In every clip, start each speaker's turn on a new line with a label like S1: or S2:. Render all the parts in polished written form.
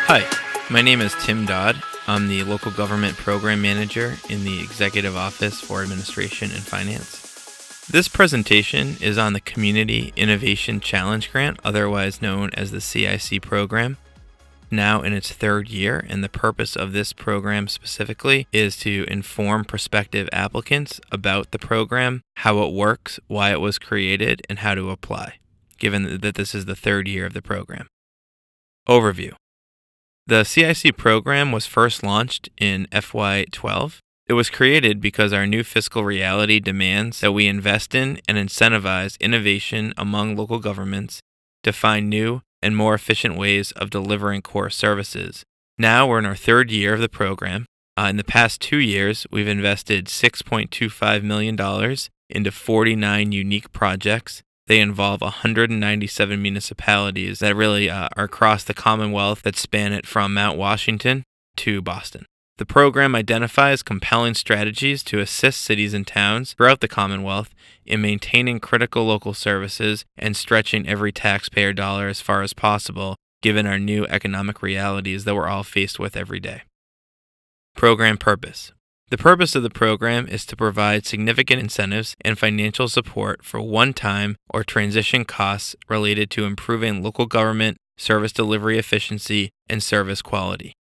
S1: Hi, my name is Tim Dodd. I'm the Local Government Program Manager in the Executive Office for Administration and Finance. This presentation is on the Community Innovation Challenge Grant, otherwise known as the CIC program, now in its third year, and the purpose of this program specifically is to inform prospective applicants about the program, how it works, why it was created, and how to apply, given that this is the third year of the program. Overview. The CIC program was first launched in FY12. It was created because our new fiscal reality demands that we invest in and incentivize innovation among local governments to find new and more efficient ways of delivering core services. Now we're in our third year of the program. In the past 2 years, we've invested $6.25 million into 49 unique projects. They involve 197 municipalities that really are across the Commonwealth that span it from Mount Washington to Boston. The program identifies compelling strategies to assist cities and towns throughout the Commonwealth in maintaining critical local services and stretching every taxpayer dollar as far as possible, given our new economic realities that we're all faced with every day. Program purpose. The purpose of the program is to provide significant incentives and financial support for one-time or transition costs related to improving local government service delivery efficiency and service quality.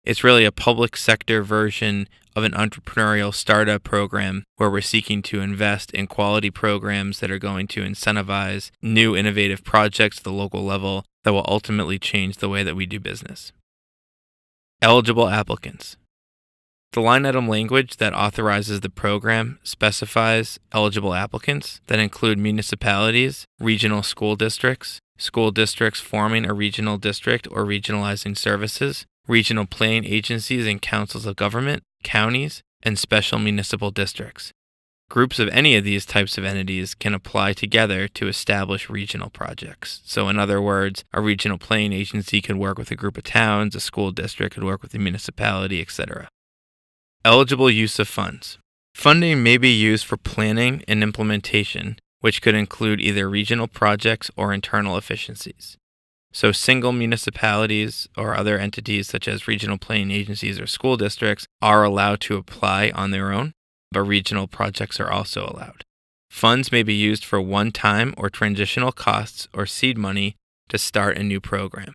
S1: It's really a public sector version of an entrepreneurial startup program where we're seeking to invest in quality programs that are going to incentivize new innovative projects at the local level that will ultimately change the way that we do business. Eligible applicants. The line item language that authorizes the program specifies eligible applicants that include municipalities, regional school districts forming a regional district or regionalizing services, regional planning agencies and councils of government, counties, and special municipal districts. Groups of any of these types of entities can apply together to establish regional projects. So in other words, a regional planning agency could work with a group of towns, a school district could work with a municipality, etc. Eligible use of funds. Funding may be used for planning and implementation, which could include either regional projects or internal efficiencies. So single municipalities or other entities such as regional planning agencies or school districts are allowed to apply on their own, but regional projects are also allowed. Funds may be used for one-time or transitional costs or seed money to start a new program.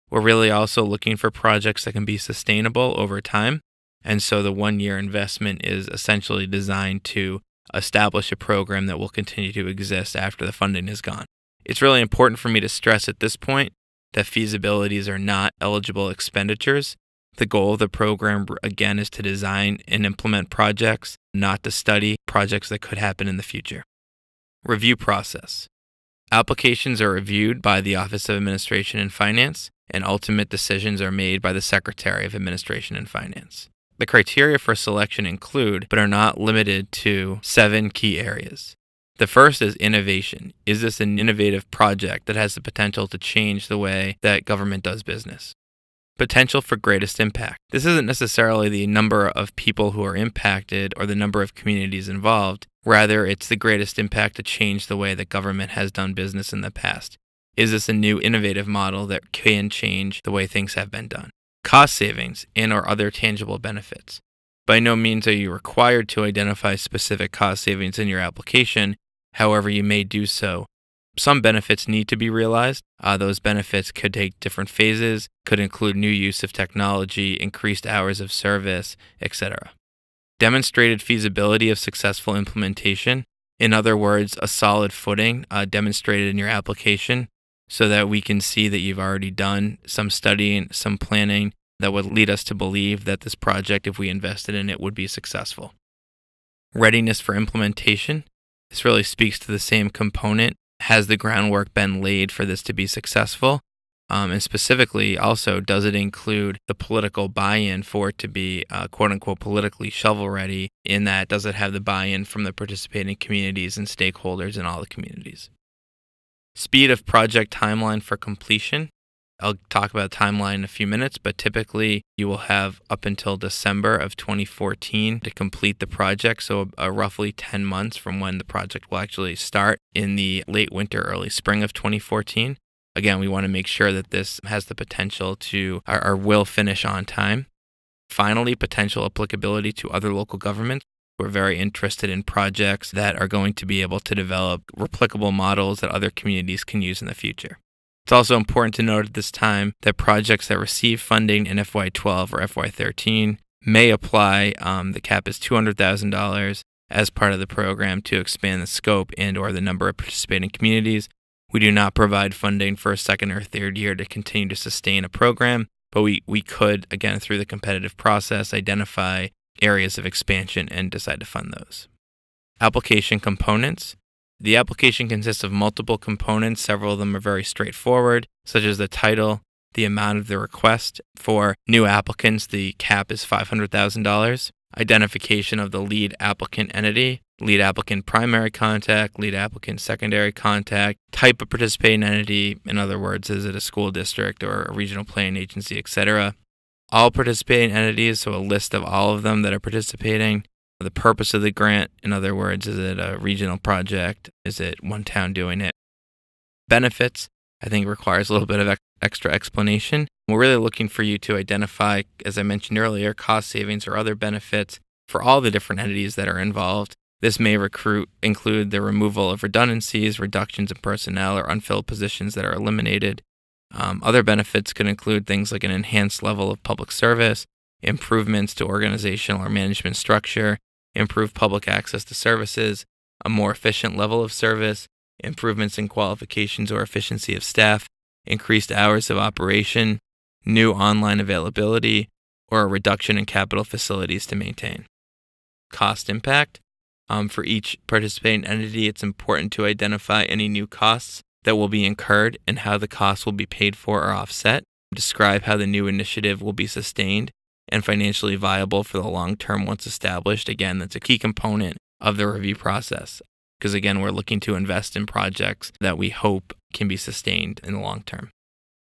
S1: We're really also looking for projects that can be sustainable over time. And so the 1-year investment is essentially designed to establish a program that will continue to exist after the funding is gone. It's really important for me to stress at this point that feasibilities are not eligible expenditures. The goal of the program, again, is to design and implement projects, not to study projects that could happen in the future. Review process. Applications are reviewed by the Office of Administration and Finance, and ultimate decisions are made by the Secretary of Administration and Finance. The criteria for selection include, but are not limited to, 7 key areas. The first is innovation. Is this an innovative project that has the potential to change the way that government does business? Potential for greatest impact. This isn't necessarily the number of people who are impacted or the number of communities involved. Rather, it's the greatest impact to change the way that government has done business in the past. Is this a new innovative model that can change the way things have been done? Cost savings and or other tangible benefits. By no means are you required to identify specific cost savings in your application. However, you may do so. Some benefits need to be realized. Those benefits could take different phases, could include new use of technology, increased hours of service, etc. Demonstrated feasibility of successful implementation. In other words, a solid footing demonstrated in your application, so that we can see that you've already done some studying, some planning that would lead us to believe that this project, if we invested in it, would be successful. Readiness for implementation. This really speaks to the same component. Has the groundwork been laid for this to be successful? And specifically, also, does it include the political buy-in for it to be, quote-unquote, politically shovel-ready, in that does it have the buy-in from the participating communities and stakeholders in all the communities? Speed of project timeline for completion. I'll talk about timeline in a few minutes, but typically you will have up until December of 2014 to complete the project, so roughly 10 months from when the project will actually start in the late winter, early spring of 2014. Again, we want to make sure that this has the potential to or will finish on time. Finally, potential applicability to other local governments. We're very interested in projects that are going to be able to develop replicable models that other communities can use in the future. It's also important to note at this time that projects that receive funding in FY12 or FY13 may apply. The cap is $200,000 as part of the program to expand the scope and or the number of participating communities. We do not provide funding for a second or third year to continue to sustain a program, but we could, again, through the competitive process, identify areas of expansion and decide to fund those. Application components. The application consists of multiple components. Several of them are very straightforward, such as the title, the amount of the request. For new applicants, the cap is $500,000. Identification of the lead applicant entity, lead applicant primary contact, lead applicant secondary contact, type of participating entity, in other words, is it a school district or a regional planning agency, etc. All participating entities, so a list of all of them that are participating. The purpose of the grant, in other words, is it a regional project? Is it one town doing it? Benefits, I think, requires a little bit of extra explanation. We're really looking for you to identify, as I mentioned earlier, cost savings or other benefits for all the different entities that are involved. This may include the removal of redundancies, reductions in personnel, or unfilled positions that are eliminated. Other benefits could include things like an enhanced level of public service, improvements to organizational or management structure, improved public access to services, a more efficient level of service, improvements in qualifications or efficiency of staff, increased hours of operation, new online availability, or a reduction in capital facilities to maintain. Cost impact. For each participating entity, it's important to identify any new costs that will be incurred and how the costs will be paid for or offset. Describe how the new initiative will be sustained and financially viable for the long term once established. Again, that's a key component of the review process because, again, we're looking to invest in projects that we hope can be sustained in the long term.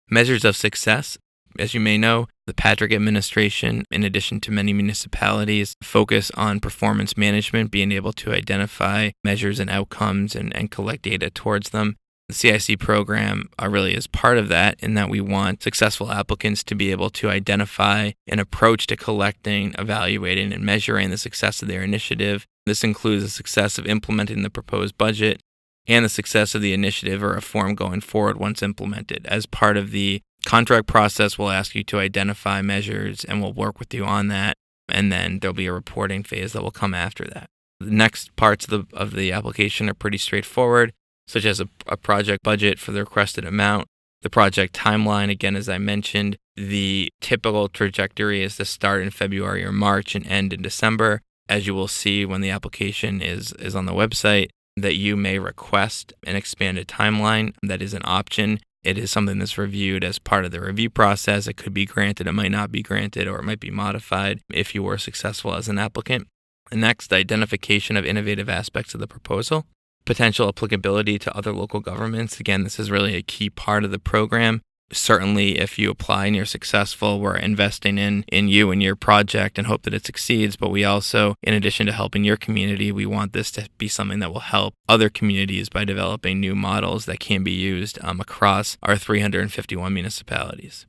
S1: Measures of success. As you may know, the Patrick administration, in addition to many municipalities, focus on performance management, being able to identify measures and outcomes and collect data towards them. The CIC program really is part of that in that we want successful applicants to be able to identify an approach to collecting, evaluating, and measuring the success of their initiative. This includes the success of implementing the proposed budget and the success of the initiative or reform going forward once implemented. As part of the contract process, we'll ask you to identify measures and we'll work with you on that. And then there'll be a reporting phase that will come after that. The next parts of the application are pretty straightforward, such as a project budget for the requested amount, the project timeline. Again, as I mentioned, the typical trajectory is to start in February or March and end in December. As you will see when the application is on the website, that you may request an expanded timeline. That is an option. It is something that's reviewed as part of the review process. It could be granted, it might not be granted, or it might be modified if you were successful as an applicant. And next, identification of innovative aspects of the proposal. Potential applicability to other local governments. Again, this is really a key part of the program. Certainly, if you apply and you're successful, we're investing in you and your project and hope that it succeeds. But we also, in addition to helping your community, we want this to be something that will help other communities by developing new models that can be used across our 351 municipalities.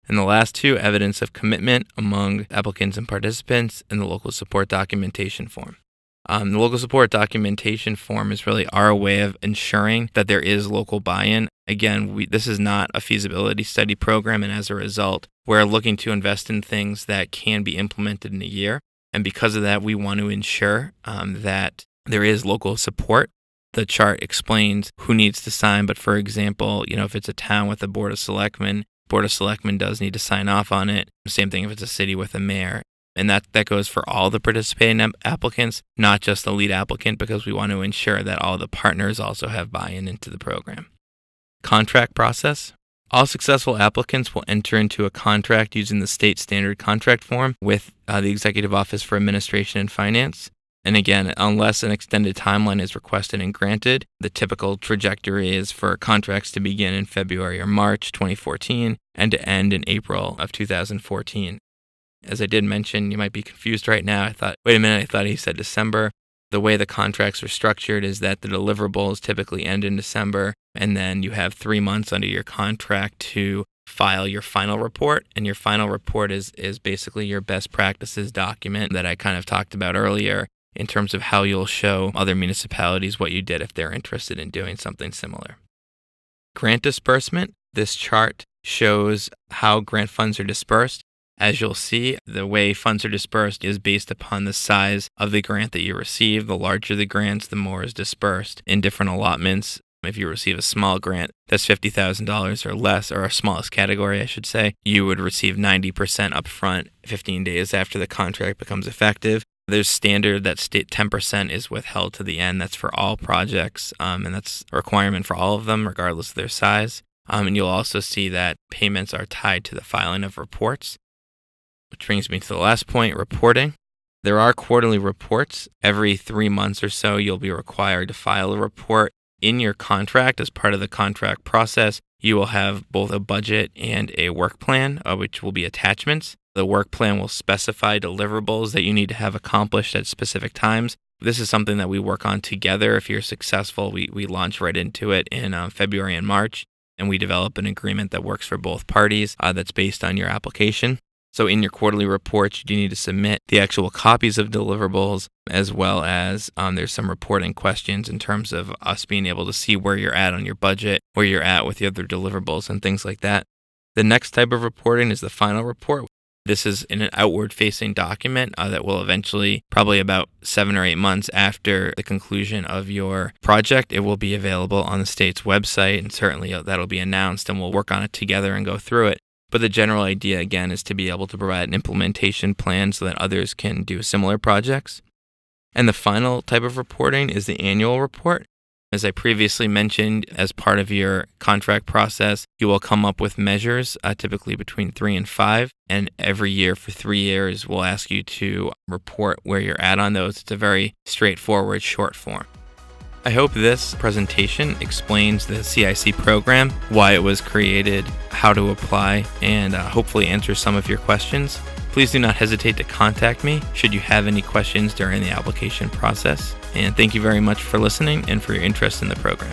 S1: And the last two, evidence of commitment among applicants and participants, and the local support documentation form. The local support documentation form is really our way of ensuring that there is local buy-in. Again, this is not a feasibility study program, and as a result, we're looking to invest in things that can be implemented in a year. And because of that, we want to ensure that there is local support. The chart explains who needs to sign, but for example, if it's a town with a board of selectmen does need to sign off on it. Same thing if it's a city with a mayor. And that goes for all the participating applicants, not just the lead applicant, because we want to ensure that all the partners also have buy-in into the program. Contract process. All successful applicants will enter into a contract using the state standard contract form with the Executive Office for Administration and Finance. And again, unless an extended timeline is requested and granted, the typical trajectory is for contracts to begin in February or March 2014 and to end in April of 2014. As I did mention, you might be confused right now. I thought he said December. The way the contracts are structured is that the deliverables typically end in December and then you have 3 months under your contract to file your final report. And your final report is basically your best practices document that I kind of talked about earlier in terms of how you'll show other municipalities what you did if they're interested in doing something similar. Grant disbursement. This chart shows how grant funds are dispersed. As you'll see, the way funds are dispersed is based upon the size of the grant that you receive. The larger the grants, the more is dispersed in different allotments. If you receive a small grant that's $50,000 or less, or a smallest category, I should say, you would receive 90% upfront 15 days after the contract becomes effective. There's standard that 10% is withheld to the end. That's for all projects, and that's a requirement for all of them, regardless of their size. And you'll also see that payments are tied to the filing of reports. Which brings me to the last point, reporting. There are quarterly reports. Every 3 months or so, you'll be required to file a report. In your contract, as part of the contract process, you will have both a budget and a work plan, which will be attachments. The work plan will specify deliverables that you need to have accomplished at specific times. This is something that we work on together. If you're successful, we launch right into it in February and March, and we develop an agreement that works for both parties that's based on your application. So in your quarterly reports, you do need to submit the actual copies of deliverables, as well as there's some reporting questions in terms of us being able to see where you're at on your budget, where you're at with the other deliverables and things like that. The next type of reporting is the final report. This is in an outward-facing document that will eventually, probably about 7 or 8 months after the conclusion of your project, it will be available on the state's website, and certainly that'll be announced, and we'll work on it together and go through it. But the general idea, again, is to be able to provide an implementation plan so that others can do similar projects. And the final type of reporting is the annual report. As I previously mentioned, as part of your contract process, you will come up with measures, typically between 3 and 5. And every year for 3 years, we'll ask you to report where you're at on those. It's a very straightforward short form. I hope this presentation explains the CIC program, why it was created, how to apply, and hopefully answer some of your questions. Please do not hesitate to contact me should you have any questions during the application process. And thank you very much for listening and for your interest in the program.